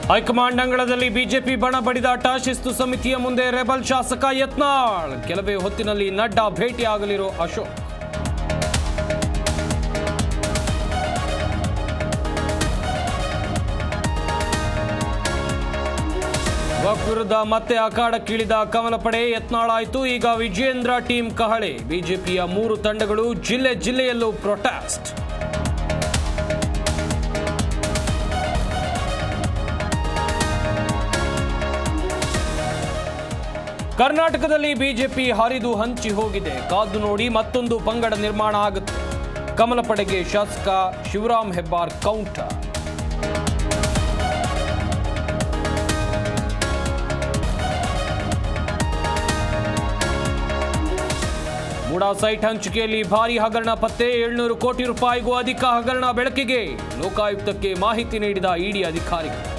High command ಅಂಗಳದಲ್ಲಿ BJP ಬಣ ಬಡಿದಾಟ. ಶಿಸ್ತು ಸಮಿತಿಯ ಮುಂದೆ ರೆಬಲ್ ಶಾಸಕ ಯತ್ನಾಳ್. ಕೆಲವೇ ಹೊತ್ತಿನಲ್ಲಿ ನಡ್ಡಾ ಭೇಟಿಯಾಗಲಿರೋ ಅಶೋಕ್. ವಕ್ಫ್ ವಿರುದ್ಧ ಮತ್ತೆ ಅಖಾಡಕ್ಕಿಳಿದ ಕಮಲ ಪಡೆ. ಯತ್ನಾಳ್ ಆಯ್ತು, ಈಗ ವಿಜೇಂದ್ರ ಟೀಮ್ ಕಹಳೆ. ಬಿಜೆಪಿಯ 3 ತಂಡಗಳು ಜಿಲ್ಲೆಯಲ್ಲೂ ಪ್ರೊಟೆಸ್ಟ್. ಕರ್ನಾಟಕದಲ್ಲಿ ಬಿಜೆಪಿ ಹರಿದು ಹಂಚಿ ಹೋಗಿದೆ. ಕಾದು ನೋಡಿ, ಮತ್ತೊಂದು ಪಂಗಡ ನಿರ್ಮಾಣ ಆಗುತ್ತೆ. ಕಮಲ ಪಡೆಗೆ ಶಾಸಕ ಶಿವರಾಮ್ ಹೆಬ್ಬಾರ್ ಕೌಂಟರ್. ಮೂಡಾ ಸೈಟ್ ಹಂಚಿಕೆಯಲ್ಲಿ ಭಾರೀ ಹಗರಣ ಪತ್ತೆ. 700 ಕೋಟಿ ರೂಪಾಯಿಗೂ ಅಧಿಕ ಹಗರಣ ಬೆಳಕಿಗೆ. ಲೋಕಾಯುಕ್ತಕ್ಕೆ ಮಾಹಿತಿ ನೀಡಿದ ಇಡಿ ಅಧಿಕಾರಿಗಳು.